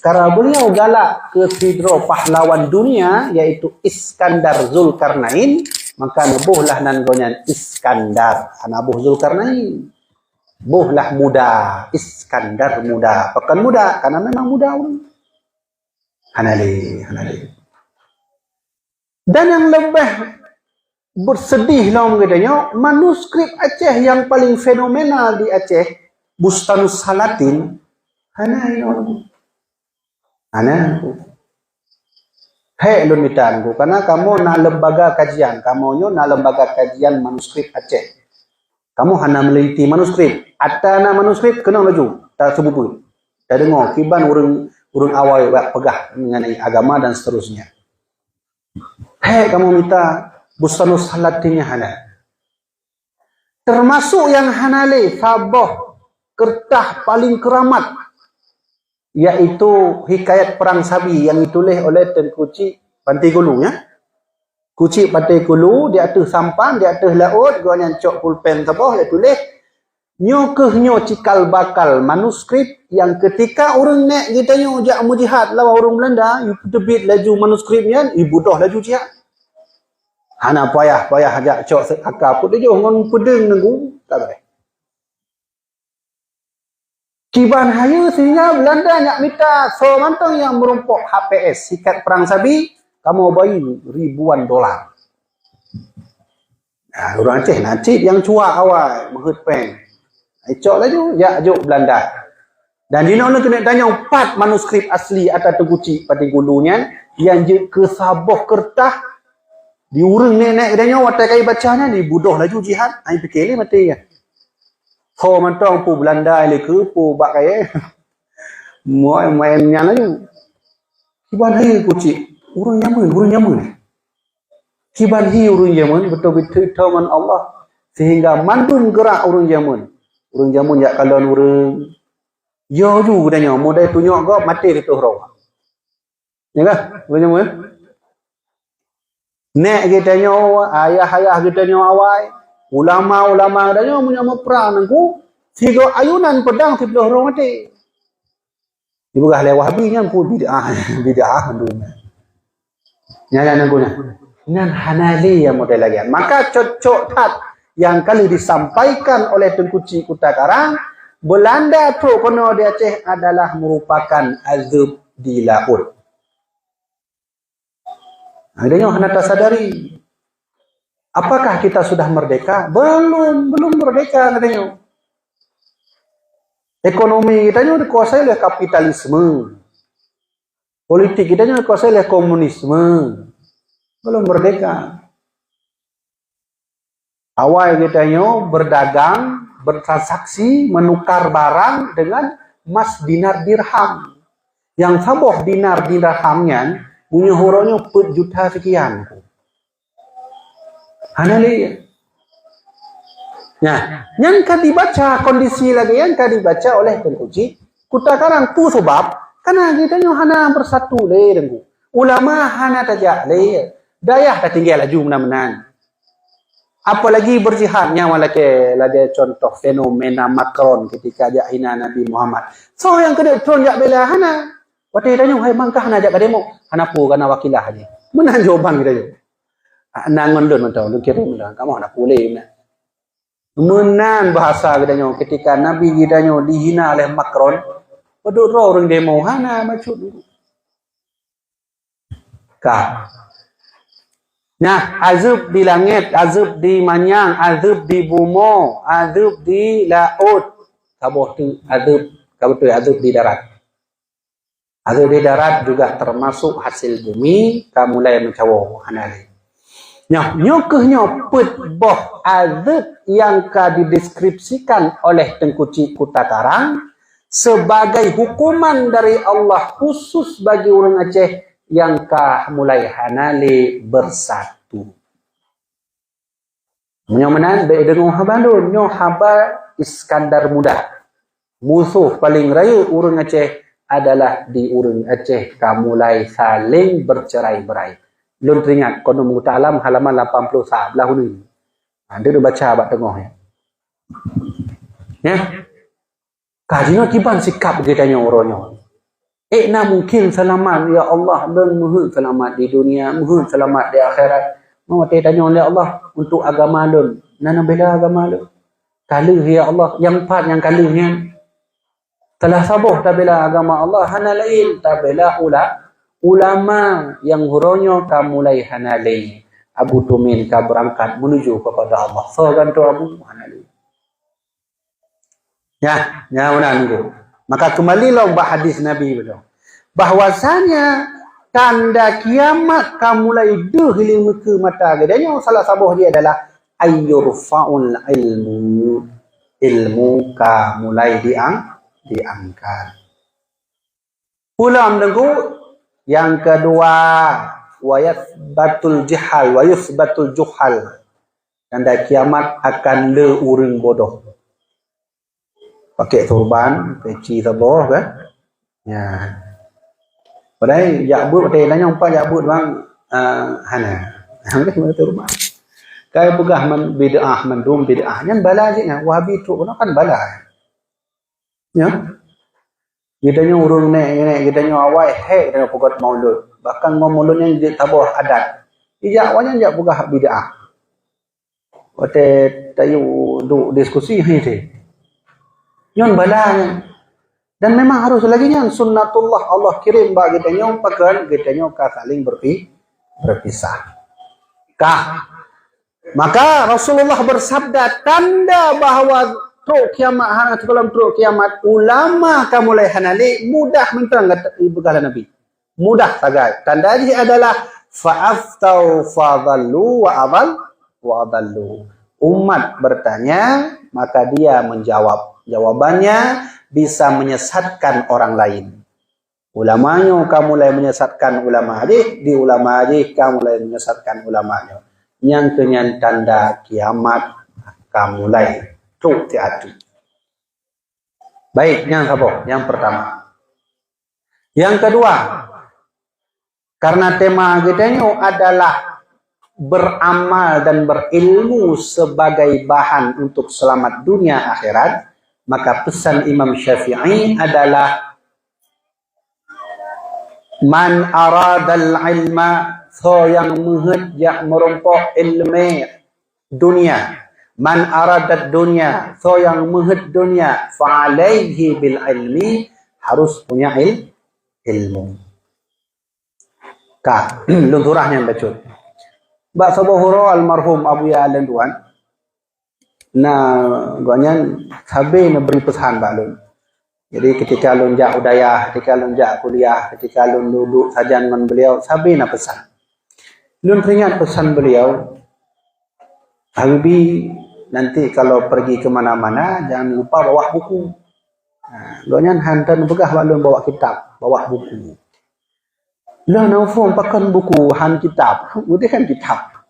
Karena beliau galak ke hidro pahlawan dunia, yaitu Iskandar Zulkarnain, maka nebuhlah nanggonyan Iskandar. Anabuh Zulkarnain. Buhlah muda, Iskandar muda. Pekan muda, karena memang muda. Hanali. Dan yang lebih bersedih lah katanya, manuskrip Aceh yang paling fenomenal di Aceh, Bustanus Salatin, hei lun mitanku, karena kamu na lembaga kajian, lembaga kajian manuskrip Aceh. Kamu hanya meliti manuskrip, atana manuskrip kena laju, tak sebut. Tak dengar kiban urang awal pegah mengenai agama dan seterusnya. Hei kamu minta Bustanus Salatinnya hana. Termasuk yang hanale sabah kertas paling keramat, yaitu Hikayat Perang Sabi yang ditulis oleh Tengku Cik Pantai Gulu ya. Kucik Pantai Gulu di atas sampan, di atas laut, gua yang cok pulpen sabah dia tulis nyo cikal bakal manuskrip yang ketika orang nek kita nyo jak mujihad lawan orang Belanda, ibu debit laju manuskripnya, ibu dah laju jihad. Hana payah ajak cok akak pun dia ngon pedeng nenggu tak boleh. Kiban hayu sehingga Belanda nak minta somantong yang merumpok HPS, Hikayat Perang Sabi, kamu bayi ribuan dolar. Nah, orang Aceh nacip yang cuak awal menghut peng. Cok laju, ya juk Belanda. Dan di mana kena tanya 4 manuskrip asli atas Teguci Pantai Gulunya yang je ke sabah kertas diurang nenek katanya watai kai bacanya di budoh laju jihad. Ai fikir ni mati ya. So mantong pu Belanda ile ke pu bak kai. Main-mainnya laju. Kiban hai kuci. Urang nyaman. Kiban hi urang Yaman betul-betul taman Allah sehingga mandum gerak urang Yaman. Urang Yaman jak kalau urang yo ju katanya modal tunjuk kau mati di tu roh. Ya kan? Urang Yaman. Nek katanya ayah katanya awai, ulama katanya punya perang nangku, tiga ayunan pedang sebelah orang mati. Ibu gah lewah binya pun bid'ah dunia. Nyala nangkunya. Nan hanali yang model lagi. Maka cocok tat yang kali disampaikan oleh Tengku Cik Kuta Karang, Belanda tu kono di Aceh adalah merupakan azab di laut. Adanya hendak tak sadari. Apakah kita sudah merdeka? Belum merdeka katanya. Ekonomi kita dikuasai oleh kapitalisme. Politik kita dikuasai oleh komunisme. Belum merdeka. Awal kita berdagang, bertransaksi, menukar barang dengan emas dinar dirham. Yang sabah dinar dirhamnya punya hurufnya per juta sekian. Hanali. Nah, yang kan dibaca kondisi lagi yang kan dibaca oleh Tengku Cik Kuta Karang tu sebab karena kita hana bersatu le dengku. Ulama hana tajak le. Dayah tak tinggal laju menan-menan. Apalagi berjihadnya lagi contoh fenomena Macron ketika ajak hina Nabi Muhammad. So yang kena tron jak bela hana. Waktu tanya hai mangkah hana ajak demo. Hana pu kana wakilah aja. Menan jawaban kita je. Nangon don mentau lu kira menan kamu hana boleh menan. Menan bahasa katanya ketika Nabi katanya dihina oleh Macron, peduk ro orang demo hana maksud dulu. Ka. Nah, azab di langit, azab di manyang, azab di bumo, azab di laut. Kabeh tu azab di darat. Azab di darat juga termasuk hasil bumi, kamulai mencawo hanali. Nyokehnya petboh azab yang dideskripsikan oleh Tengku Cik Kuta Karang sebagai hukuman dari Allah khusus bagi orang Aceh yang mulai hanali bersatu. Menyomenan baik dengan habalun, nyo haba Iskandar muda. Musuh paling raya urang Aceh adalah di urang Aceh mulai saling bercerai-berai. Lun teringat kono muta alam halaman 80 belah ni. Anda dah baca abad tengah ya. Ya. Kajinya kiban sikap kita orangnya. Nak mungkin selamat ya Allah, dan mohon selamat di dunia, mohon selamat di akhirat. Mau tanya oleh Allah untuk agama lun. Nana bela agama lun. Kalau ya Allah yang empat yang kalinya telah sabuh tak bela agama Allah, hana lain tak bela ulama yang huronyo ka mulai hana lain. Abu Tumin ka berangkat menuju kepada Allah. So kan tu Abu hana lain. Ya menanggu. Maka kembalilah bah hadis Nabi beliau. Bahwasanya tanda kiamat ka mulai hiling muka mata gedanya salah sabuh dia adalah ayyurfa'ul ilmu ka mulai diangkat. Ulam dengku yang kedua wa yathbatul juhal. Tanda kiamat akan le urang bodoh. Pakai turban, peci sabuh kan? Ya. Padahal yakbut tanya umpa yakbut bang hana. Hang ke turban. Kai begah man bid'ah mandum bid'ah nyan bala je nya wahabi tu kan bala. Ya. Kitanya urung nek kitanya awai hek dengan pukat maulud. Bahkan maulud yang tabuh adat. Ijak wanya jak begah bid'ah. Ote tayu du diskusi he. Nyon balanya. Dan memang harus lagi nyan sunnatullah Allah kirim bagi kita nyong pakan kita nyong ka saling berpisah. Maka Rasulullah bersabda tanda bahawa truk kiamat hana dalam truk kiamat ulama ka mulai hanali mudah mentang begala Nabi. Mudah sagai. Tanda ini adalah fa'aftau fadallu wa adallu. Umat bertanya maka dia menjawab. Jawabannya bisa menyesatkan orang lain. Ulamanya kamu mulai menyesatkan ulama di ulama kamu mulai menyesatkan ulamanya. Yang kenyan tanda kiamat kamu mulai truk hati. Baik, yang apa? Yang pertama. Yang kedua, karena tema kita adalah beramal dan berilmu sebagai bahan untuk selamat dunia akhirat. Maka pesan Imam Syafi'i adalah man aradal ilma so yang menghejak merompok ilmu dunia man aradat dunia so yang menghej dunia fa'alaihi bil ilmi harus punya ilmu ka lunturahnya bacut Mbak Sabuhuro almarhum Abu Ya Alanduan nah guanya sabi na beri pesan balun. Jadi ketika lun jak udayah, ketika lun jak kuliah, ketika lun duduk saja dengan beliau, sabi na pesan. Lun teringat pesan beliau, Habibi nanti kalau pergi ke mana-mana jangan lupa bawa buku. Nah, guanya hantar begah balun bawa kitab, bawa buku. Lah naufum pakan buku han kitab, udah kan kitab.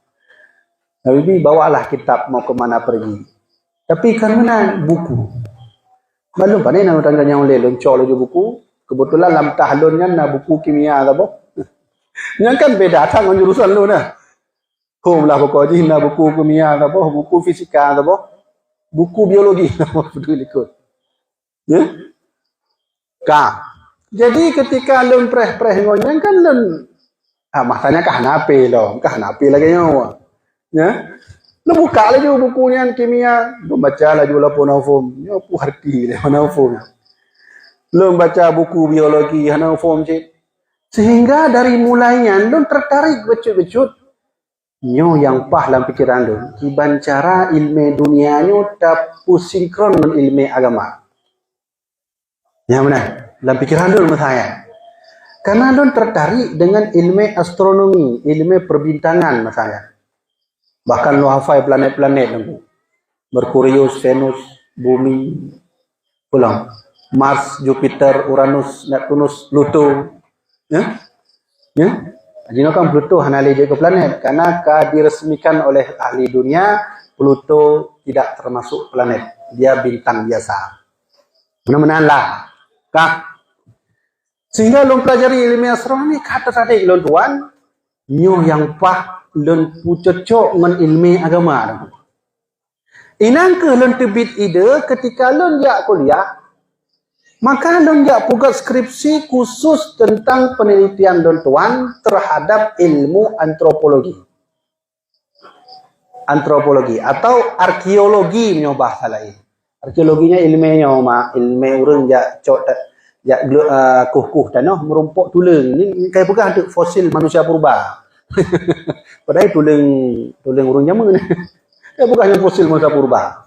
Habibi bawalah kitab mau ke mana pergi. Tapi kan mana buku. Malum pa na tangga yang lelong colo jo buku. Kebetulan dalam tahlonnya na buku kimia apa? Yang kan beda tangan jurusan lu na. Hom lah pokoknya na buku kimia apa? Buku fisika apa? Buku biologi apa betul ikut. Ya? Jadi ketika lun preh ngonyang kan lun masanya kahanape loh, kahanape lagi nyawa. Ya? Lu buka lagi bukunya kimia, lu baca lagi lah ponafom, ya pu arti le ponafom. Lu baca buku biologi ponafom cik. Sehingga dari mulainya lu tertarik becut-becut. Nyo yang pah dalam pikiran lu, kiban cara ilmu dunianya tak sinkron dengan ilmu agama. Yang mana? Dalam pikiran lu saya. Karena lu tertarik dengan ilmu astronomi, ilmu perbintangan misalnya. Bahkan lu hafal planet-planet nunggu. Merkurius, Venus, Bumi, pulang. Mars, Jupiter, Uranus, Neptunus, Pluto. Ya? Ya? Jadi kan Pluto hanali dia ke planet. Karena diresmikan oleh ahli dunia, Pluto tidak termasuk planet. Dia bintang biasa. Mudah-mudahan lah. Sehingga lu pelajari ilmu astronomi, kata tadi lu tuan, nyo yang pah lun pucocok dengan ilmu agama. Inang ke lun tebit ide ketika lun jak kuliah, Maka lonjak buka skripsi khusus tentang penelitian don tuan terhadap ilmu antropologi. Antropologi atau arkeologi punya bahasa lain. Arkeologinya ilmunya ilmu urang jak kuh-kuh tanah merumpuk tulang. Ini kayak bukan ada fosil manusia purba. Padahal tulang urang zaman ni. Kayak bukan yang fosil manusia purba.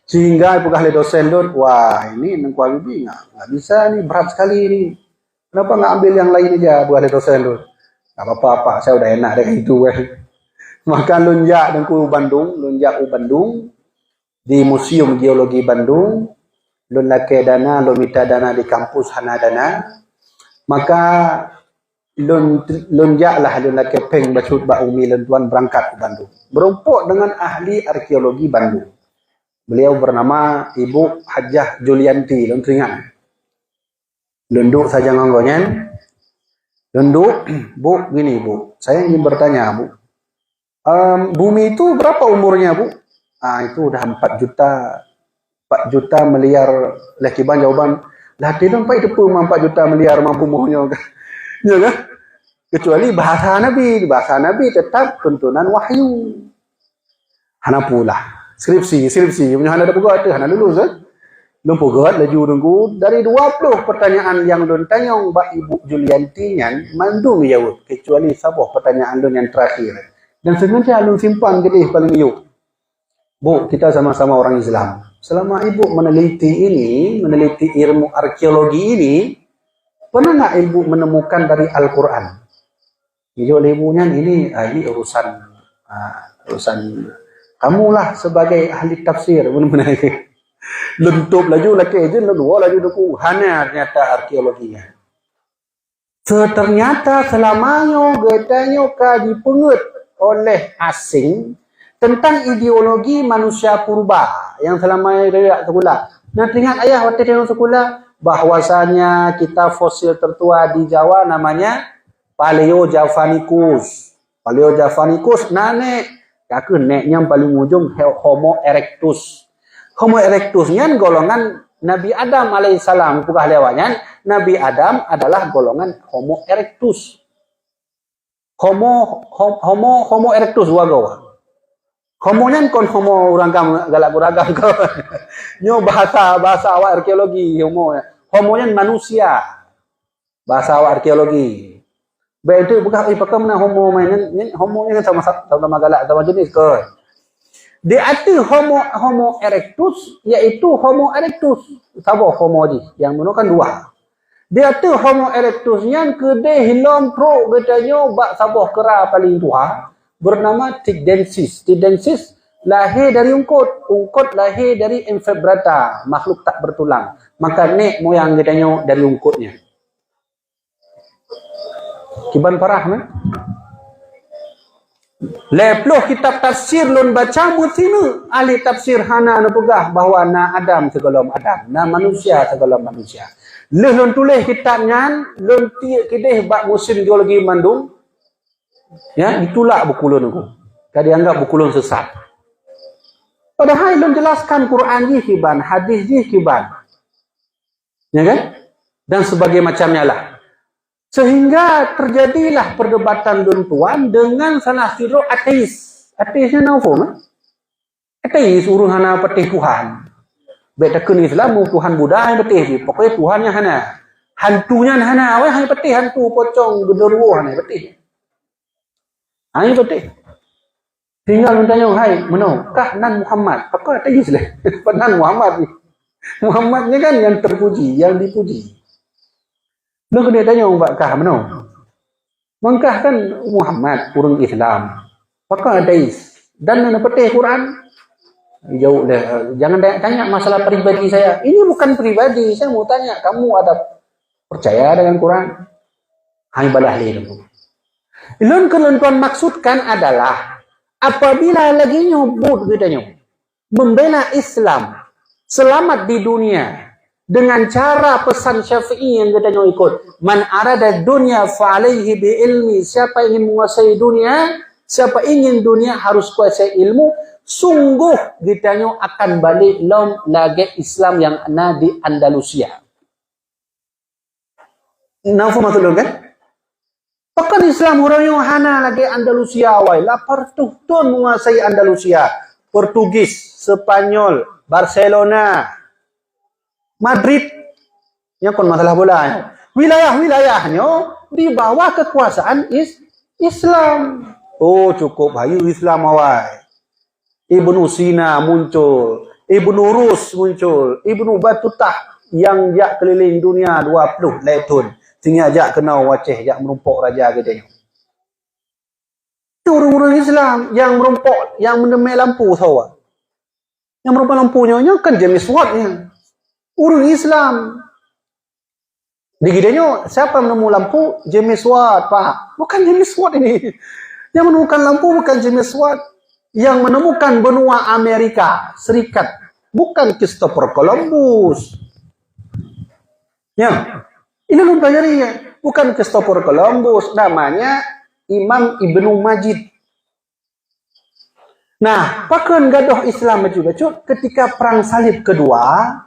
Sehingga bukan oleh dosen don, wah ini nengku Habibie nggak bisa nih, berat sekali ini. Kenapa nggak ambil yang lain aja buat oleh dosen don? Nggak apa-apa, Pak, saya udah enak dengan itu. Maka lonjak nengku Bandung di Museum Geologi Bandung, lon lake dana, lon minta dana di kampus hana dana. Maka lonjak lah lon lake peng bacut ba umi lentuan berangkat ke Bandung. Berumpuk dengan ahli arkeologi Bandung. Beliau bernama Ibu Hajah Julianti, lon teringat. Lunduk saja nganggonyan. Lunduk, Bu, gini Bu, saya ingin bertanya Bu. Bumi itu berapa umurnya Bu? Itu udah 4 juta miliar. Lekiban jawaban, lah dia nampak itu pun 4 juta miliar mampu mohonnya. Ya kan? Kecuali bahasa Nabi tetap tuntunan wahyu. Hana pula. Skripsi punya hana ada pegat hana lulus belum pegat laju nunggu dari 20 pertanyaan yang don tanya Mbak Ibu Julianti nyan mandung jawab kecuali sabah pertanyaan don yang terakhir dan sengaja alun simpan gede paling yuk. Bu, kita sama-sama orang Islam. Selama Ibu meneliti ilmu arkeologi ini, pernah nggak Ibu menemukan dari Al-Quran? Jadi oleh ibunya ini urusan kamulah sebagai ahli tafsir benar-benar lentup laju laki aja dua laju duku hana ternyata arkeologinya. Ternyata selamanya getanya dipungut oleh asing tentang ideologi manusia purba yang selama dia sekolah. Nah, teringat ayah waktu dia sekolah bahwasanya kita fosil tertua di Jawa namanya Paleojavanicus. Nane Aku neknya yang paling ujung Homo erectus. Homo erectusnya golongan Nabi Adam alaihissalam. Bukan lewatnya. Nabi Adam adalah golongan Homo erectus. Homo erectus wagawa. Homonya kon homo urangkam galak uragam kau. Nyo bahasa awak arkeologi homo. Homonya manusia. Bahasa awak arkeologi. Baik itu bukan pakai mana homo mainan homonya kan sama galak sama jenis ke. Di arti homo erectus yaitu homo erectus. Sabo homo di yang mana kan dua. Di arti homo erectusnya kede hilom pro katanya bak sabo kera paling tua bernama Tigdensis. Tigdensis lahir dari ungkut lahir dari invertebrata, makhluk tak bertulang. Maka nek moyang katanya dari ungkutnya. Kiban parah man. Leploh kitab tafsir lon baca mutinu ahli tafsir hana na pegah bahwa na Adam segala Adam, na manusia segala manusia. Leh lon tulis kitabnya lon kideh bak musim geologi Bandung. Ya, ditolak buku lon aku. Kadi anggap buku lon sesat. Padahal lon jelaskan Quran ji kiban, hadis ji kiban. Ya kan? Dan sebagai macamnya lah. Sehingga terjadilah perdebatan duntuan dengan salah satu ateis. Ateisnya naufum. Ateis urung hana petih Tuhan. Bedakan Islam Tuhan Buddha yang petih. Pokoknya Tuhannya hana. Hantunya hana. Awak hanya petih hantu pocong genderuwo hana petih. Hanya petih. Tinggal tanya, hai, mana? Kah nan Muhammad? Apa ateis lah? Nan Muhammad ni. Muhammadnya kan yang terpuji, yang dipuji. Lu kena tanya orang kah mana? Mangkah kan Muhammad urang Islam. Pakah ateis dan mana petih Quran? Jauh dah. Jangan tanya masalah pribadi saya. Ini bukan pribadi. Saya mau tanya, kamu ada percaya dengan Quran? Hai balah liru. Ilun kelontuan maksudkan adalah apabila lagi nyebut katanya membela Islam selamat di dunia dengan cara pesan Syafi'i yang katanya ikut man arada dunya fa alaihi bi ilmi, siapa ingin menguasai dunia, siapa ingin dunia harus kuasai ilmu. Sungguh katanya akan balik lom lagi Islam yang ada di Andalusia. Nafu matulun kan? Pakan Islam orang yang hana lagi Andalusia awal. Lapar tuh menguasai Andalusia. Portugis, Spanyol, Barcelona, Madrid. Yang kon masalah bola. Wilayah-wilayahnya di bawah kekuasaan Islam. Oh cukup bayu Islam awal. Ibnu Sina muncul. Ibnu Rus muncul. Ibnu Batutah yang jak keliling dunia 20 letun. Sehingga jak kena waceh, jak merumpok raja gedenya. Itu orang-orang Islam yang merumpok, yang menemai lampu sahaja. Yang merumpok lampunya kan James Watt yang orang Islam. Di gedenya siapa menemu lampu? James Watt, Pak. Bukan James Watt ini. Yang menemukan lampu bukan James Watt. Yang menemukan benua Amerika Serikat bukan Christopher Columbus. Ya. Ini lu pelajari ya. Bukan Christopher Columbus, namanya Imam Ibnu Majid. Nah, pakan gadoh Islam juga ketika perang salib kedua,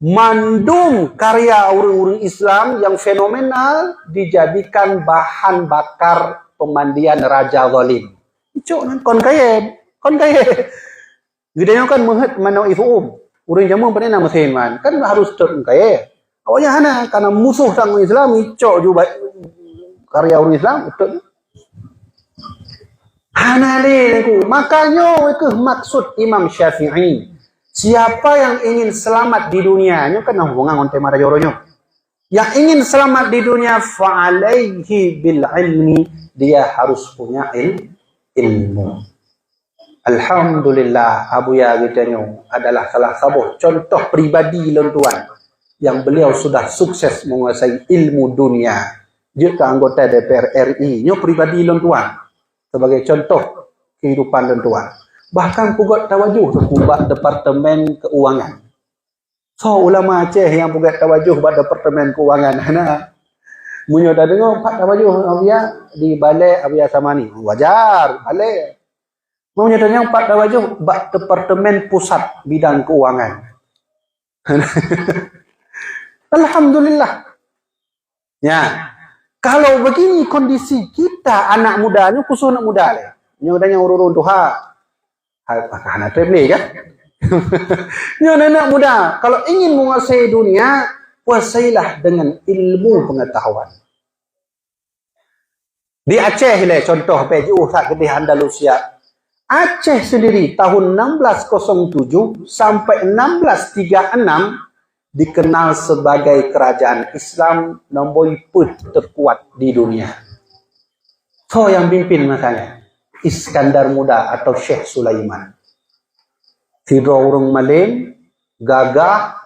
mandum karya orang-orang Islam yang fenomenal dijadikan bahan bakar pemandian Raja Zalim. Cuk nan kon kaya. Gedenya kan menghet manau ifum. Urang jamu pernah mesin man. Kan harus ter kaya. Awalnya hana karena musuh sang Islam icok juga karya orang Islam betul. Hana le makanya itu maksud Imam Syafi'i. Siapa yang ingin selamat di dunia, nyo kan hubungan dengan tema raja-raja. Yang ingin selamat di dunia fa'alaihi bil ilmi, dia harus punya ilmu. Alhamdulillah Abu Ya Gitanyo adalah salah satu contoh pribadi lentuan yang beliau sudah sukses menguasai ilmu dunia. Dia anggota DPR RI, nyo pribadi lentuan sebagai contoh kehidupan lentuan. Bahkan pugat tawajuh buat Departemen Keuangan. So ulama Aceh yang pugat tawajuh buat Departemen Keuangan. Nah, munyo dah dengar pak tawajuh Abia di balai Abia Samani. Wajar, balai. Munyo dah dengar pak tawajuh buat Departemen Pusat Bidang Keuangan. Alhamdulillah. Ya. Kalau begini kondisi kita anak mudanya khusus anak muda le. Nyo dah yang urun tuha. Anak traveling kan? Nyo anak muda, kalau ingin menguasai dunia, kuasailah dengan ilmu pengetahuan. Di Aceh le contoh PJU sak gede Andalusia. Aceh sendiri tahun 1607 sampai 1636 dikenal sebagai kerajaan Islam nombor terkuat di dunia. So yang pimpin masanya Iskandar Muda atau Syekh Sulaiman. Tidak orang maling, gagah,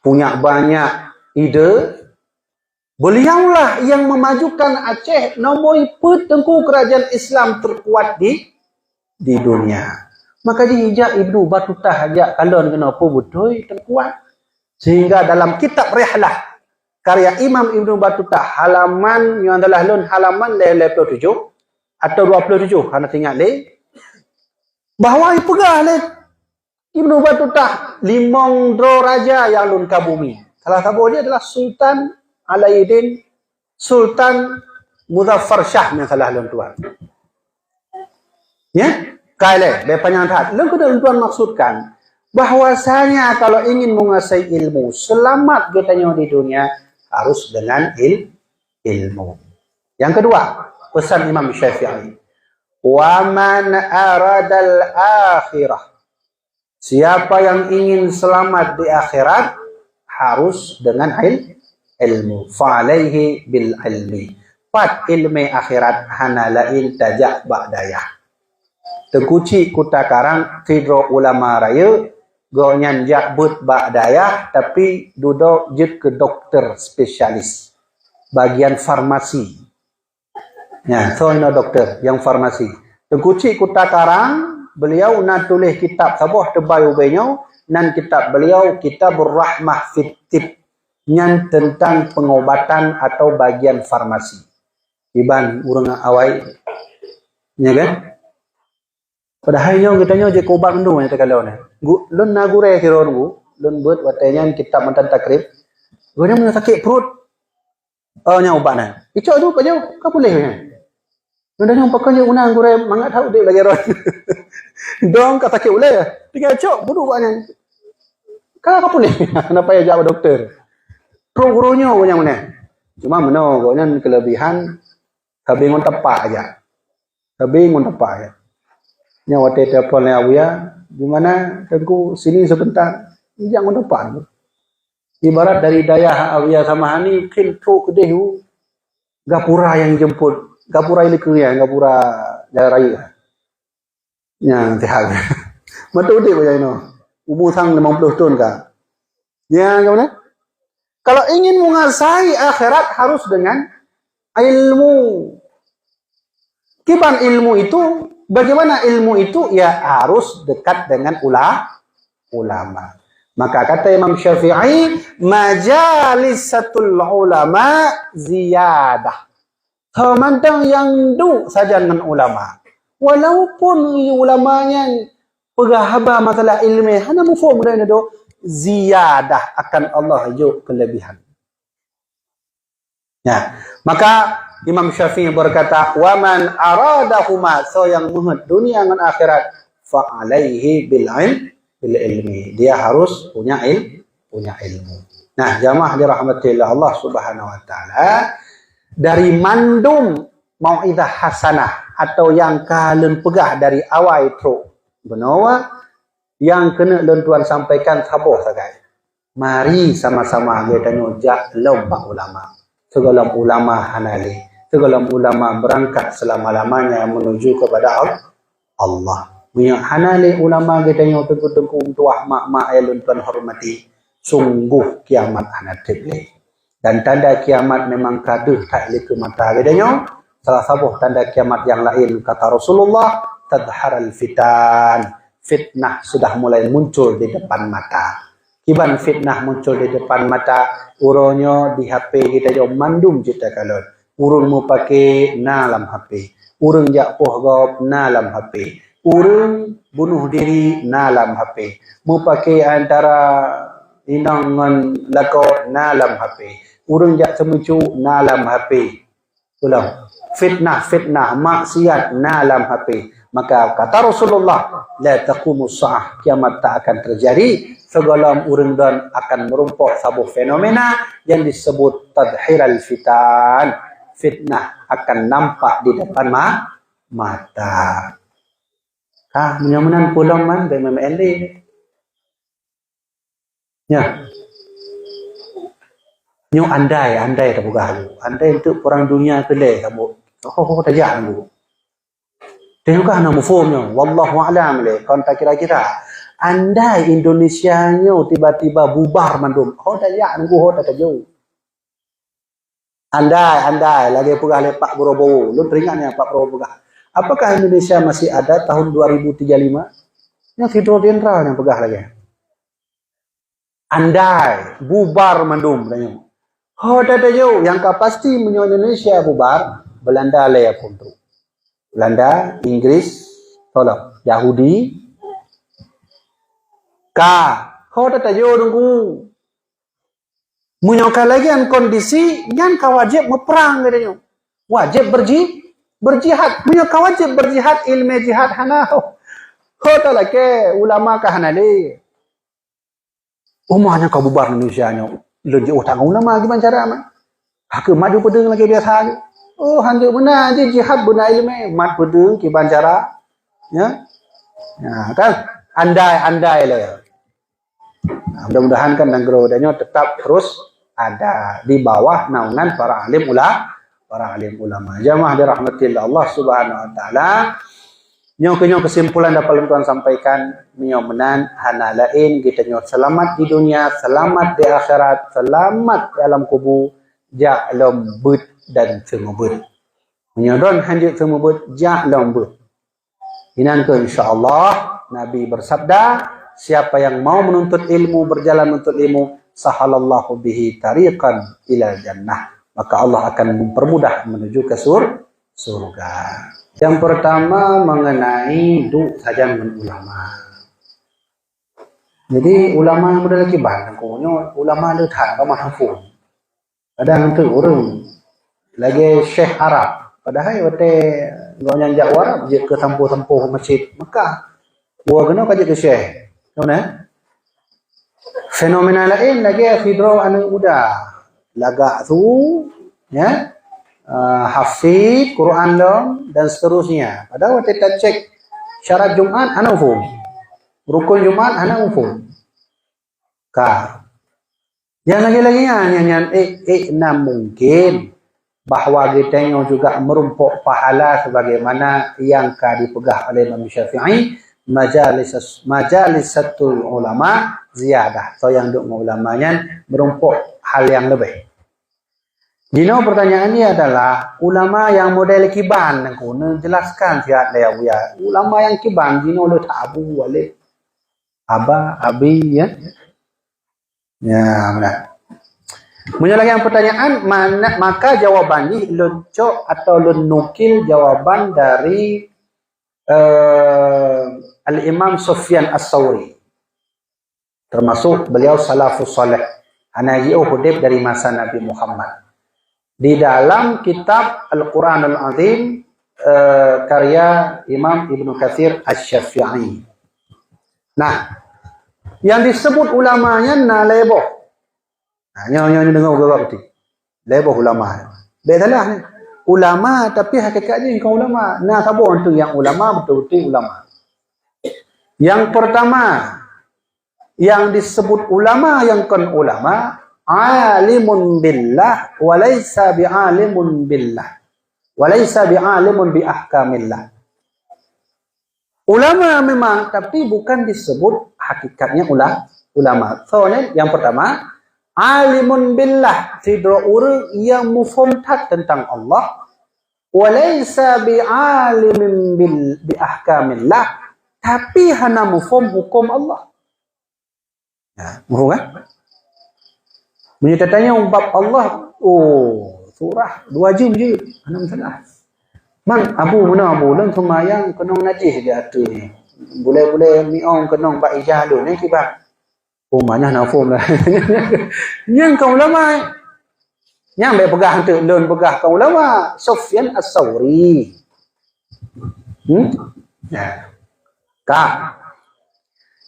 punya banyak ide. Beliaulah yang memajukan Aceh nombor tengku kerajaan Islam terkuat di dunia. Maka dia Ibnu Batutah ajak kalon kenapa betul terkuat. Sehingga dalam kitab Rihlah karya Imam Ibnu Batutah halaman yang adalah halaman 27 atau 27 karena tinggal bahwa ipegah Ibnu Batutah limong raja yang lun kabumi. Salah satu dia adalah Sultan Alauddin Sultan Muzaffar Shah yang salah lun tuan. Ya? Kale, panjang taat. Lalu tuan maksudkan bahwasanya kalau ingin menguasai ilmu, selamat katanya di dunia harus dengan ilmu. Yang kedua, pesan Imam Syafi'i. Wa man aradal akhirah. Siapa yang ingin selamat di akhirat harus dengan ilmu. Fa'alaihi bil ilmi. Pat ilmi akhirat hanalain tajak ba'dayah. Tekuci kuta karang tidro ulama raya go nyanjak but ba'dayah tapi duduk jet ke dokter spesialis bagian farmasi. Ya, soalnya dokter yang farmasi. Tengkuci kuta karang, beliau nak tulis kitab sabuh tebal ubenya, nan kitab beliau Kitabur Rahmah fit Tib, yang tentang pengobatan atau bagian farmasi. Iban urang awai, ya kan? Padahal nyo katanya je kobat ndu yang terkalau ni. Lun nagure kiron gu, lun buat watanya kitab mantan takrib. Guna sakit perut. Oh nya ubat nah. Icok tu apa jauh? Kau boleh nya. Ndak yang pakai unang gore mangat tahu dia lagi ron. Dong kata ke boleh. Tinggal cok bodoh banyak. Kau boleh. Kenapa ya jawab dokter? Pro-pronya yang mana? Cuma meno gonya kelebihan kabingon tepak aja. Kabingon tepak aja. Nya waktu telepon ya gimana tengku sini sebentar. Jangan depan. Ibarat dari daya Awia sama Hani mungkin truk gede gapura yang jemput. Gapura ini ya, gapura Jaya Raya. Yang tehak. Betul dia macam itu. Umur sang 50 tahun kah? Ya, gimana? Kalau ingin menguasai akhirat harus dengan ilmu. Kiban ilmu itu, bagaimana ilmu itu? Ya harus dekat dengan ulama. Maka kata Imam Syafi'i, majalisatul ulama ziyadah. Semantang yang du saja dengan ulama. Walaupun ulamanya pegahaba masalah ilmu, hana mufhum dan itu ziyadah akan Allah juk kelebihan. Ya, maka Imam Syafi'i berkata, "Wa man aradahuma," so yang muhad dunia dan akhirat, fa alaihi bil ilmi. Dia harus punya ilmu. Nah, jamaah dirahmatillah Allah Subhanahu wa taala, dari mandum mau'izah hasanah atau yang kalian pegah dari awal itu benawa yang kena lentuan sampaikan saboh sagai. Mari sama-sama kita nyojak lomba ulama. Segala ulama hanali, segala ulama berangkat selama-lamanya menuju kepada Allah. Minyak hanali ulama kita yang tengku-tengku tuah mak-mak yang lentuan hormati. Sungguh kiamat hanatibli. Dan tanda kiamat memang kaduh tak liku mata gedanya. Salah satu tanda kiamat yang lain kata Rasulullah, tadharal fitan. Fitnah sudah mulai muncul di depan mata. Kiban fitnah muncul di depan mata, uronyo di HP kita jo mandum kita kalau. Urun mu pakai nalam HP. Urun jak poh gop nalam HP. Urun bunuh diri nalam HP. Mu pakai antara inangan lako nalam HP. Urang jak semucu nalam HP. Ulang. Fitnah, maksiat nalam HP. Maka kata Rasulullah, la taqumus sa'ah, kiamat tak akan terjadi segala urang dan akan merumpok sebuah fenomena yang disebut tadhiral fitan. Fitnah akan nampak di depan mata. Kah menyamanan pulang man dari MMLD. Ya. Nyo andai tak buka. Andai untuk orang dunia kedai kamu. Oh tajak kamu. Tengoklah nama formnya. Wallahu a'lam le. Kon tak kira-kira. Andai Indonesia nyo tiba-tiba bubar mandum. Oh tajak nunggu ho tak jauh. Andai lagi pegah lepak Borobowo. Lu teringatnya Pak Prabowo pegah. Apakah Indonesia masih ada tahun 2035? Yang Fidro Jenderal yang pegah lagi. Andai bubar mandum tanya. Oh tak jauh yang pasti menyo Indonesia bubar Belanda laya kontu. Belanda, Inggris, tolong Yahudi. Oh tak jauh nunggu. Menyokan lagi yang kondisi yang wajib meperang katanya. Wajib berjihad. Menyokan wajib berjihad ilmu jihad hana. Oh tak lagi ulama kah hana le. Umahnya kau bubar Indonesia nya. Lagi tak ulama gimana cara mah? Hak maju pedeng lagi biasa aja. Oh hantu benar je jihad benar ilmu mat pedeng gimana cara? Ya. Nah, kan andai lah. Nah, mudah-mudahan kan nanggrodannya tetap terus ada di bawah naungan para alim ulama. Jamaah dirahmatillah Allah Subhanahu wa taala. Nyong kesimpulan dapat tuan sampaikan menan hana lain kita nyot selamat di dunia, selamat di akhirat, selamat dalam kubur, ja lembut dan semubut. Menyodon hanjut semubut ja lembut. Inan ke insyaallah Nabi bersabda, siapa yang mau menuntut ilmu, berjalan menuntut ilmu, sahalallahu bihi tariqan ila jannah. Maka Allah akan mempermudah menuju ke surga. Yang pertama mengenai duk saja dengan ulama. Jadi ulama yang muda lagi banyak, ulama le tak ramah haful. Kadang tu orang lagi Syekh Arab. Padahal wate ngonya jak Arab je ke tempuh-tempuh masjid Mekah. Wa kena kaje ke Syekh. Tahu fenomena lain lagi fidro anu udah lagak tu ya hafid Quran dong dan seterusnya. Padahal kita cek syarat Jumat ana umum. Rukun Jumat ana umum. Yang lagi-lagi yang mungkin bahwa kita juga merumpuk pahala sebagaimana yang dipegah oleh Imam Syafi'i majalisatul ulama ziyadah atau yang duk ulamanya merumpuk hal yang lebih. Dino pertanyaan ini adalah ulama yang model kiban aku jelaskan sihat dia ya. Ulama yang kiban dino le abu wale aba abi ya. Ya, benar. Menyelesaikan pertanyaan maka jawabannya lucok atau nukil jawaban dari Al-Imam Sufyan As-Sawri. Termasuk beliau salafus salih. Anaji'u hudib dari masa Nabi Muhammad. Di dalam kitab Al-Quran Al-Azim karya Imam Ibn Katsir Asy-Syafi'i. Nah, yang disebut ulamanya leboh. Nah, nyonya dengar berapa betul? Leboh ulama. Bedalah ni. Ulama tapi hakikatnya bukan ulama. Nah, sabar tu yang ulama betul-betul ulama. Yang pertama yang disebut ulama yang kan ulama alimun billah walaysa bi'alimun billah walaysa bi'alimun bi ahkamillah. Ulama memang tapi bukan disebut hakikatnya ulama. Soalnya yang pertama alimun billah tidak orang yang mufaham tentang Allah walaysa bi'alimin bi ahkamillah tapi hana mufaham hukum Allah. Ya, mufaham kan? Tanya bab Allah, surah 2 jam je, hana masalah. Mang abu mana abu lang semayang kenong najis dia tu ni. Boleh-boleh miong kenong bak ijah lu ni kibak. Mana nak form lah. Yang kau ulama. Yang be pegah tu lon pegah kau ulama Sufyan As-Sawri. Ya.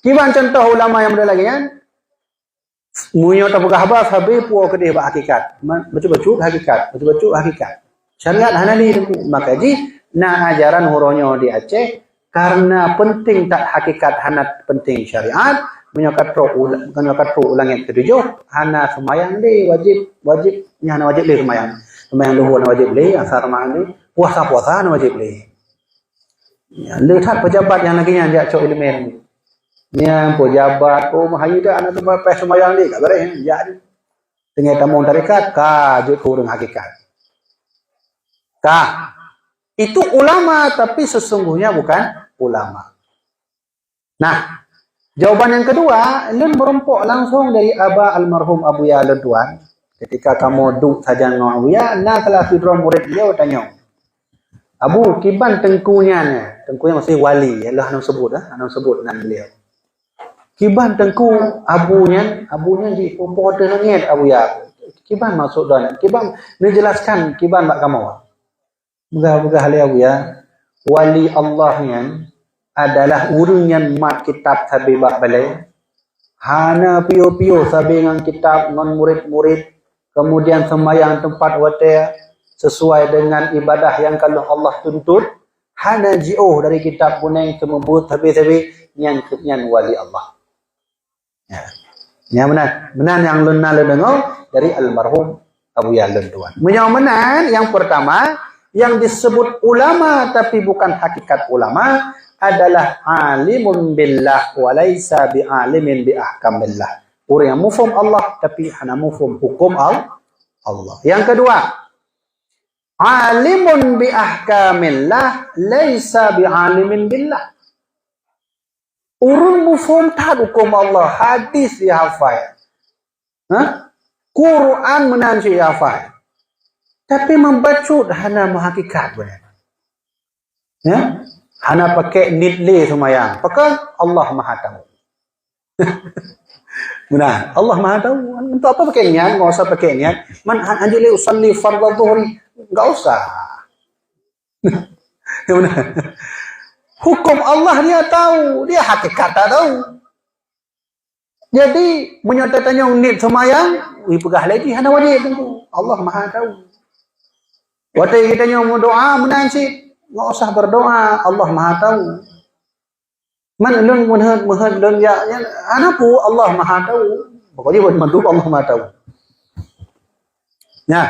Kiban contoh ulama yang ada lagi kan? Munyo tak pegah apa habis puo kedih bak hakikat. Betul-betul hakikat, betul-betul hakikat. Syariat hanali maka ji na ajaran huronyo di Aceh karena penting tak hakikat hanat penting syariat menyokat ulang yang ketujuh hana semayang di wajib nya hana wajib le semayang luhur hana wajib le asar semayang di puasa hana wajib le ya letak pejabat yang lagi yang jak cok ilmu ni nya pejabat mahayu dak anak tempat semayang di tak bareh ya dengan tamu tarekat ka jut kurang hakikat. Itu ulama tapi sesungguhnya bukan ulama. Nah, jawaban yang kedua, lun merumpuk langsung dari Aba almarhum Abu Ya Tuan. Ketika kamu duduk saja dengan Abu Ya, nah telah fidro murid beliau tanya. Abu, kiban tengkunya masih wali, yalah anu sebut nan beliau. Kiban tengku abunya di popo langit Abu Ya. Kiban maksud dan kiban menjelaskan kiban bak kamu. Moga-moga hal ya wali Allah yang adalah urang yang mat kitab sabi bak balai hana pio-pio sabi ngan kitab non murid-murid kemudian sembahyang tempat wate sesuai dengan ibadah yang kalau Allah tuntut hana jauh dari kitab kuning semebut sabi-sabi yang wali Allah ya benar yang luna dengar dari almarhum Abu Ya'lan Tuan. Menyaman yang pertama yang disebut ulama tapi bukan hakikat ulama adalah alimun billah wa laisa bi'alimin bi ahkamillah. Orang yang mufhum Allah tapi hana mufhum hukum Allah. Yang kedua, alimun bi ahkamillah laisa bi'alimin billah. Orang mufhum tak hukum Allah, hadis dia hafal. Quran menan dia hafal. Tapi membacut hana menghakikat benar. Ya? Hana pakai nidli semayang. Pakai Allah Maha tahu. Benar. Allah Maha tahu. Untuk apa pakai niat? Enggak usah pakai niat. Man anjali usalli fardhu dhuhri. Enggak usah. Ya benar. Hukum Allah dia tahu, dia hakikat tak tahu. Jadi menyatakannya unit semayang, pegah lagi hana wajib tentu. Allah Maha tahu. Waktu kita nyomo doa menancit, enggak usah berdoa, Allah Maha tahu. Man lun menhad lun ya anapu Allah Maha tahu. Pokoknya buat mantu Allah Maha tahu. Ya.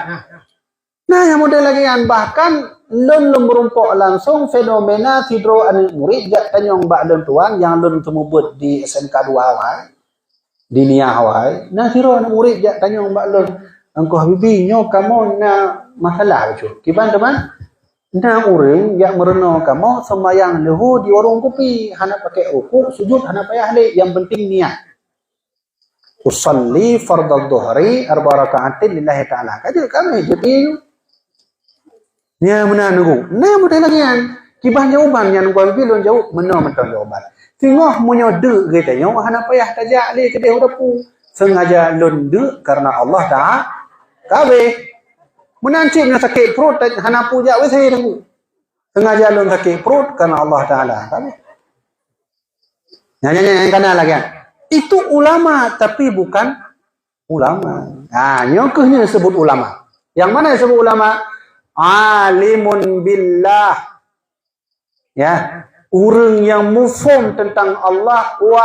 Nah, yang model lagi kan bahkan lun merumpok langsung fenomena tidro anak murid jak tanyong bak lun tuan yang lun temubut di SMK 2 Hawaii di Nia Hawaii. Nah, tidro anak murid jak tanyong bak lun engkau habibi nyo kamu na masalah tu. Kiban teman? Nah, orang yang mereno kamu sembahyang lehu di warung kopi, hana pakai rukuk, sujud hana payah le, yang penting niat. Usalli fardhu dhuhri 4 rakaatin lillahi ta'ala. Kaji kami jadi nya mana nunggu. Nah, model lagi kan. Kibah jawaban yang nunggu bilon jauh mana mentang jawaban. Tengok menyode kita nyo hana payah tajak le ke dia udapu. Sengaja londe karena Allah dah kabeh. Menancip nak sakit perut hana puja wis saya tunggu. Sengaja lon sakit perut karena Allah Taala. Kabeh. Nyanyi kana lagi kan. Itu ulama tapi bukan ulama. Nah, nyokuhnya disebut ulama. Yang mana disebut ulama? Alimun billah. Ya, orang yang mufhum tentang Allah wa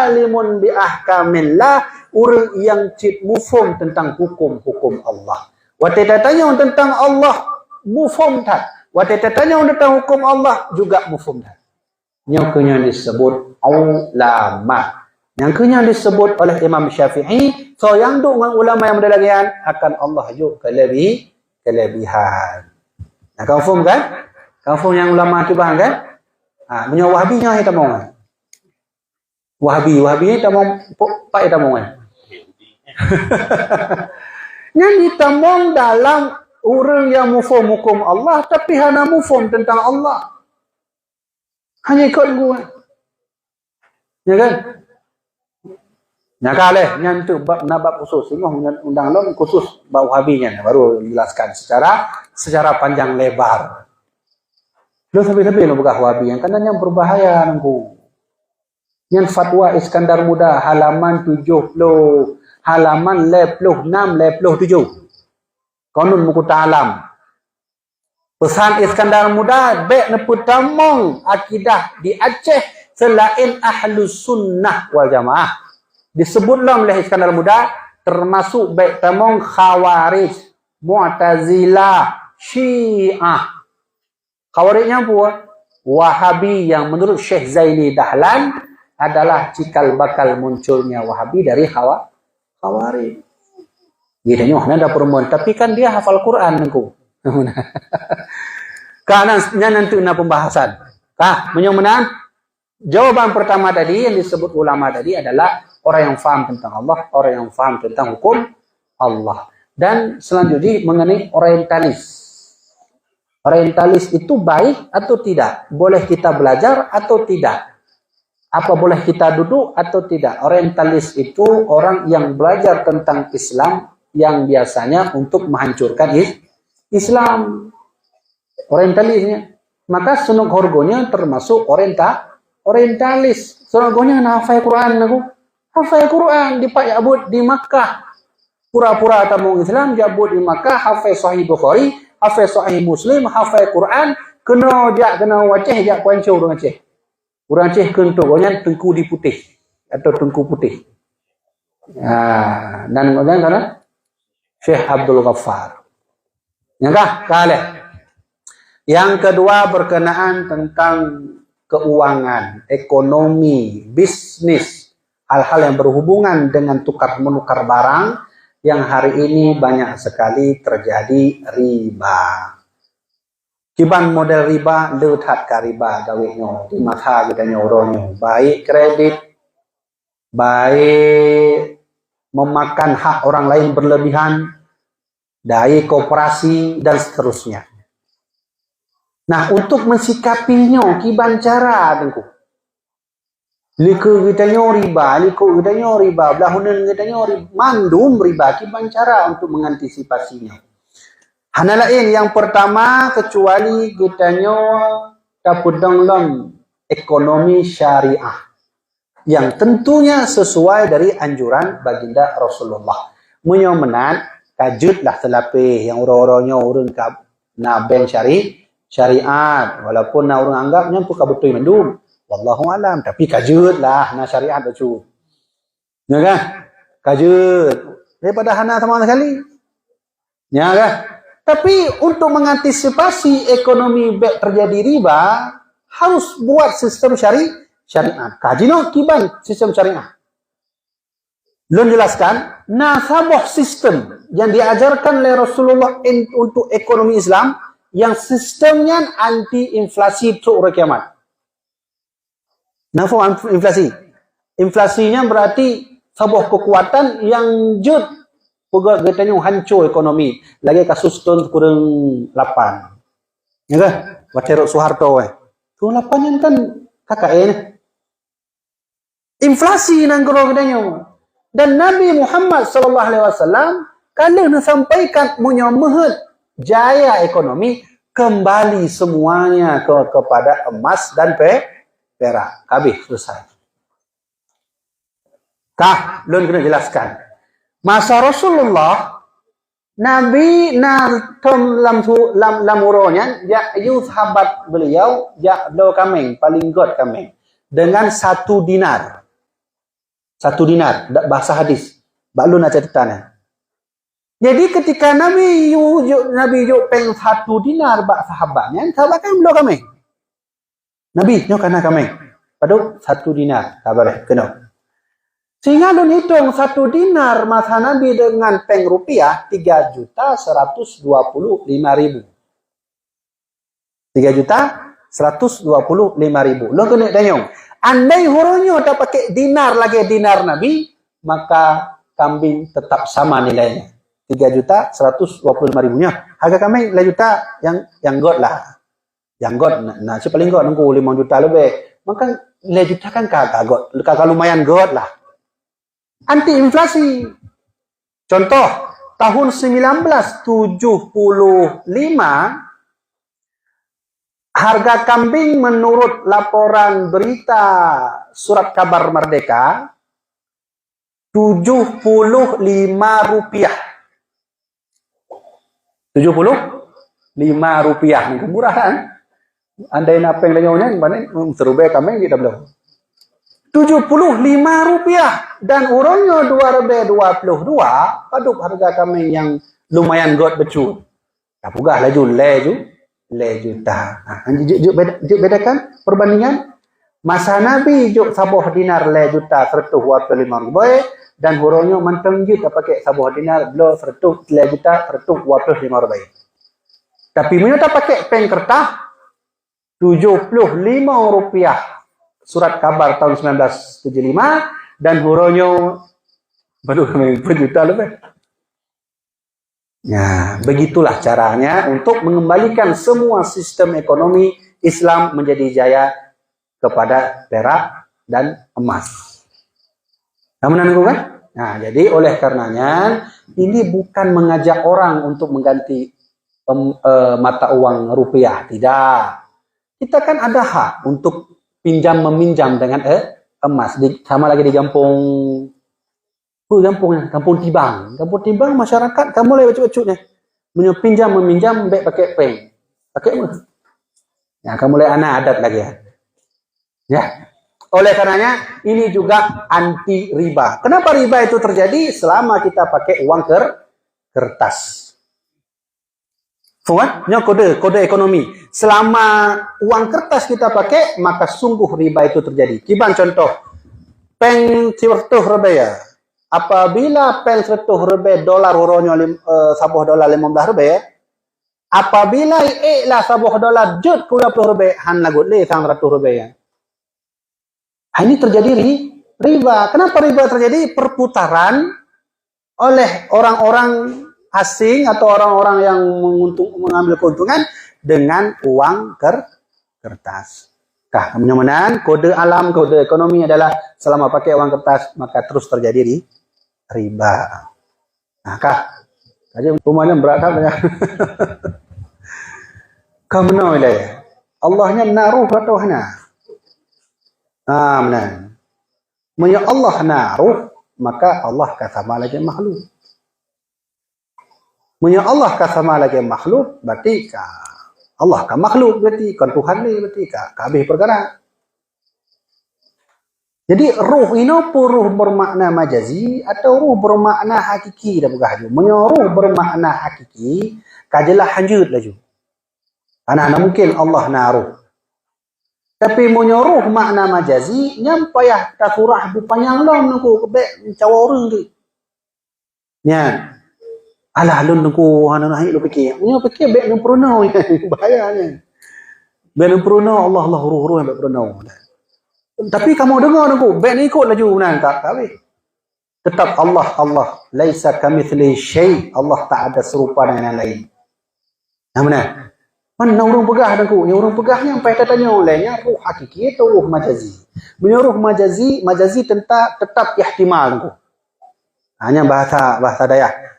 alimun bi ahkamillah, orang yang cit mufhum tentang hukum-hukum Allah. Wa tanya tentang Allah mufhum tak. Wa tanya tentang hukum Allah juga mufhum tak. Yang kenyang disebut ulama. Yang kenyang disebut oleh Imam Syafi'i, so yang duk dengan ulama yang berdalagian akan Allah juga kelebihan. Nah, kau faham kan? Kau faham yang ulama tu bahan kan? Punya Wahabinya kita mau kan? Wahabi kita mau pak kita mau kan? Yang ditamong dalam orang yang mufhum hukum Allah tapi hanya mufhum tentang Allah. Hanya ikut gua. Ya kan? Nyaka leh nyantu bab nabab khusus sehingga undang lom khusus bab Wahabinya baru jelaskan secara panjang lebar. Lo sampai-sampai lo buka Wahabi yang karena yang berbahaya nunggu. Yang fatwa Iskandar Muda halaman 70, halaman 56, 57. Kanun muku ta'alam. Pesan Iskandar Muda bek neputamong akidah di Aceh selain ahlus sunnah wal jamaah. Disebutlah oleh Iskandar Muda termasuk baik tamong Khawarij, Mu'tazilah, Syiah. Khawarijnya apa? Wahabi yang menurut Syekh Zaini Dahlan adalah cikal bakal munculnya Wahabi dari Khawarij. Dia nyoh ada perempuan tapi kan dia hafal Quran nengku. Karena nanti na pembahasan. Menyomenan jawaban pertama tadi yang disebut ulama tadi adalah orang yang faham tentang Allah, orang yang faham tentang hukum Allah. Dan selanjutnya mengenai orientalis. Orientalis itu baik atau tidak? Boleh kita belajar atau tidak? Apa boleh kita duduk atau tidak? Orientalis itu orang yang belajar tentang Islam yang biasanya untuk menghancurkan Islam. Orientalisnya. Maka sunuk horgonya termasuk orientalis. Sunuk horgonya hafal Quran aku. Hafal Quran di Pak Yabud di Makkah. Pura-pura tamu Islam jabut di Makkah, hafal Sahih Bukhari, hafal Sahih Muslim, hafal Quran, kena waceh jak kuancau orang Aceh. Orang Aceh kentogonya tengku di putih atau tengku putih. Dan kemudian kana Syekh Abdul Ghaffar. Yang kedua berkenaan tentang keuangan, ekonomi, bisnis. Hal-hal yang berhubungan dengan tukar-menukar barang yang hari ini banyak sekali terjadi riba. Kiban model riba, leuthat ka riba gawinyo, di mata kita nyoronyo. Baik kredit, baik memakan hak orang lain berlebihan, dari koperasi, dan seterusnya. Nah, untuk mensikapinya, kiban cara, tengku. Liku kita riba, liku kita riba, belahunan kita riba, mandum riba, kiban cara untuk mengantisipasinya. Hana lain yang pertama kecuali kita dapudang dalam ekonomi syariah yang tentunya sesuai dari anjuran baginda Rasulullah. Menyomenan kajutlah telapih yang orang-orangnya urun na bank syariat walaupun na orang anggapnya tu kabetul mandum. Wallahu alam, tapi kajutlah na syariat tu. Ya kan? Kajut daripada hana sama sekali. Ya kan? Tapi untuk mengantisipasi ekonomi terjadi riba harus buat sistem syariat. Kajino kiban sistem syariah. Belum jelaskan nasabah sistem yang diajarkan oleh Rasulullah untuk ekonomi Islam yang sistemnya anti inflasi untuk kiamat. Nafsu inflasi. Inflasinya berarti sebuah kekuatan yang jud pegak getanya hancur ekonomi. Lagi kasus tahun kurang 8. Ya kan? Waterok Soeharto Tahun 8 yang kan KKN. Inflasi nang gero getanya. Dan Nabi Muhammad sallallahu alaihi wasallam kalau sampaikan menyemehut jaya ekonomi kembali semuanya kepada emas dan perak. Habis selesai. Belum kena jelaskan. Masa Rasulullah Nabi lam uronya ya sahabat beliau ya do kameng paling god kameng dengan 1 dinar. 1 dinar bahasa hadis. Balu nak catatannya. Jadi ketika Nabi yuk peng 1 dinar bak sahabatnya, sahabat kan belum kameng. Nabi nyo kana kameng. Padu 1 dinar kabar kena. Sehingga lu hitung 1 dinar masa Nabi dengan peng rupiah 3.125.000. 3.125.000. Lu kena tanyong. Andai hurunya tak pakai dinar lagi dinar Nabi, maka kambing tetap sama nilainya. 3.125.000-nya. Harga kambing 5 juta yang god lah. Yang god, nah paling god nunggu 5 juta lebih. Maka 5 juta kan kagak god. Kagak lumayan god lah. Anti inflasi. Contoh, tahun 1975 harga kambing menurut laporan berita Surat Kabar Merdeka 75 rupiah. 75 rupiah. Murah kan? Andai napeng lenyonya mana serube kambing kita belum. 75 rupiah dan orangnya 222 paduk harga kambing yang lumayan god betul. Tak pugah laju juta. Bedakan perbandingan masa Nabi juk sabuh dinar le juta 125 ribu dan orangnya menteng je tak pakai sabuh dinar belo 100 le juta 125 ribu. Tapi mana tak pakai pen kertas 75 rupiah. Surat Kabar tahun 1975 dan huronyo berjuta lebih. Ya, begitulah caranya untuk mengembalikan semua sistem ekonomi Islam menjadi jaya kepada perak dan emas. Kamu menanggung kan? Nah, jadi oleh karenanya ini bukan mengajak orang untuk mengganti mata uang rupiah, tidak. Kita kan ada hak untuk pinjam meminjam dengan emas. Sama lagi di kampung Kampung Tibang. Kampung Tibang masyarakat kamu boleh bacuk-bacuknya. Pinjam meminjam baik pakai peng. Pakai emas. Ya, kamu boleh anak adat lagi ya. Ya. Oleh karenanya ini juga anti riba. Kenapa riba itu terjadi selama kita pakai uang kertas? Ini kode ekonomi. Selama uang kertas kita pakai, maka sungguh riba itu terjadi. Kiban contoh, peng 100 rupiah. Apabila peng 100 rupiah dolar uronyo sabuh dolar 15 rupiah, apabila lah sabuh dolar jut 20 rupiah, han lagut le 100 rupiah. Ini terjadi riba. Kenapa riba terjadi? Perputaran oleh orang-orang asing atau orang-orang yang mengambil keuntungan dengan uang kertas. Kah, kenyamanan, kode alam, kode ekonomi adalah selama pakai uang kertas maka terus terjadi di riba. Nah, kah? Aja rumahnya berat kan ya. Kamu ya. Allahnya naruh atau hana? Benar. Menya Allah naruh, maka Allah kasama lagi makhluk. Menya Allah kasama lagi makhluk, berarti Allah kan makhluk berarti, kan Tuhan ni berarti kabeh perkara. Jadi ruh ini pun ruh bermakna majazi atau ruh bermakna hakiki dah bukan. Menya ruh bermakna hakiki, kajelah hanjut laju. Karena mungkin Allah naruh. Tapi menyoruh makna majazi, nyampayah tasurah bupanyang lom nungku kebek cawa orang tu. Ya. Alah lun nungku hana naik lu fikir. Menyo fikir bek nung pronau ya, bahayanya. Bek nung pronau Allah ruh yang bek pronau. Tapi kamu dengar nungku, bek ni ikut laju benar tak habis. Tetap Allah laisa kamitsli syai'. Allah tak ada serupa dengan yang lain. Nah benar. Mana orang pegah nungku? Yang orang pegahnya sampai tanya olehnya ruh hakiki atau ruh majazi. Menyoruh majazi tetap ihtimal nungku. Hanya bahasa Dayak.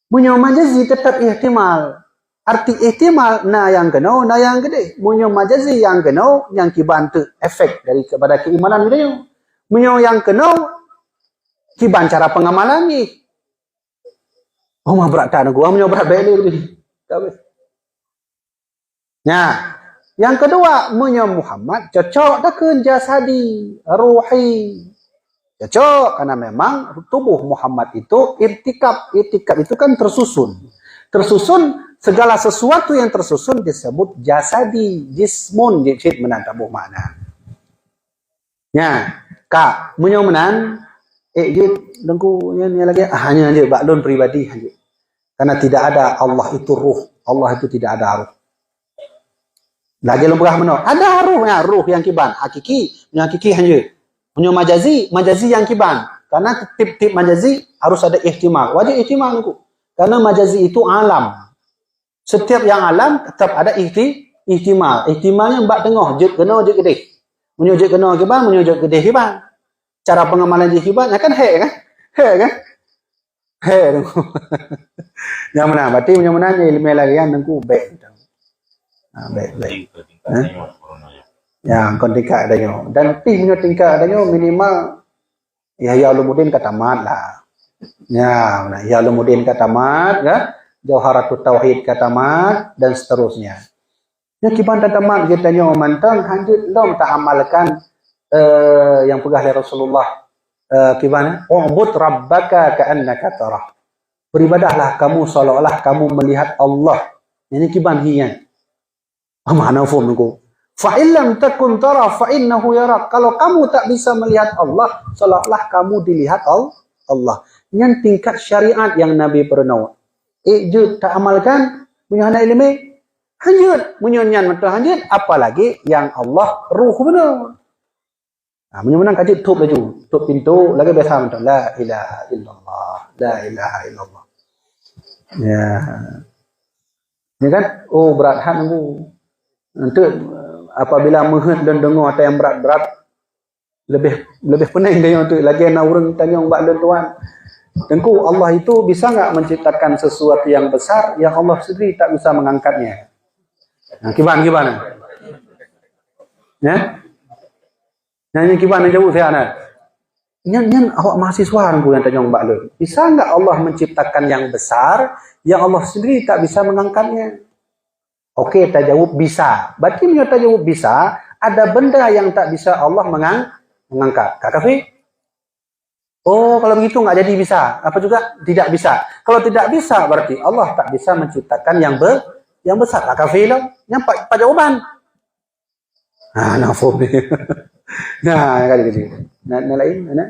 Munyo majazi tetap ihtimal. Arti ihtimal na yang kena, na yang gede. Munyo majazi yang kena, yang kibantu efek dari kepada keimanan dia. Munyo yang kena, kiban cara pengamalan ni. Oh mah berat tak nunggu, munyo berat baik ni. Nah, yang kedua, munyo Muhammad cocok dah ke jasadi, ruhi. Cocok, karena memang tubuh Muhammad itu irtikab itu kan tersusun. Segala sesuatu yang tersusun disebut jasadi, jismun, jid menandabuh makna. Ya, kak, munyo menan, jid, dengku, ni lagi, hanya je, baklun pribadi, hanya. Karena tidak ada Allah itu ruh, Allah itu tidak ada ruh. Lagi lumrah mana? Ada ruh yang kiban, hakiki hanya. Punya majazi yang kiban. Karena tip-tip majazi harus ada ihtimal. Wajib ihtimal aku. Karena majazi itu alam. Setiap yang alam tetap ada ihtimal. Ihtimalnya mbak tengah, jet kena jet gede. Punya jet kena kiban, punya jet gede kiban. Cara pengamalan jet kiban kan kan? Yang mana? Berarti punya mana ilmu lagi yang nengku baik. Baik. Ya, kon tingkat adanya. Dan punya tingkat adanya minimal Yahya Ulumuddin katamat lah. Ya, Yahya Ulumuddin katamat, ya. Jauharatut Tauhid katamat dan seterusnya. Ya kiban katamat kita tanya mantang hanjut dom tak amalkan yang pegah oleh Rasulullah kiban ubud rabbaka ka'annaka tarah. Beribadahlah kamu seolah-olah kamu melihat Allah. Ini kiban hiyan. Mana faham aku? Fa illam takun tara fa innahu yarak. Kalau kamu tak bisa melihat Allah, seolah-olah kamu dilihat Allah. Yang tingkat syariat yang Nabi pernah. Jud tak amalkan punya anak ilmu. Hanjut munyonyan mata hanjut, apalagi yang Allah ruh benar. Nah, menang kaji tutup laju, tutup pintu lagi biasa mata la ilaha illallah, la ilaha illallah. Ya. Ni kan berat hati aku. Nanti apabila melihat dan dengar apa yang berat-berat lebih pening dia untuk lagi nak orang tanya mbak dan tuan. Tentu Allah itu bisa enggak menciptakan sesuatu yang besar yang Allah sendiri tak bisa mengangkatnya. Nah, gimana? Ya? Nyanyi gimana jauh saya nak? Nyan awak mahasiswa aku yang tanya mbak Lun. Bisa enggak Allah menciptakan yang besar yang Allah sendiri tak bisa mengangkatnya? Oke, tak jawab bisa. Berarti menyata jawab bisa, ada benda yang tak bisa Allah mengangkat. Kak Kafi? Oh, kalau begitu nggak jadi bisa. Apa juga? Tidak bisa. Kalau tidak bisa, berarti Allah tak bisa menciptakan yang besar. Kak Kafi lah. Nyampak jawaban. Nah, nafum. Nah, kali-kali. Nah, lain, mana?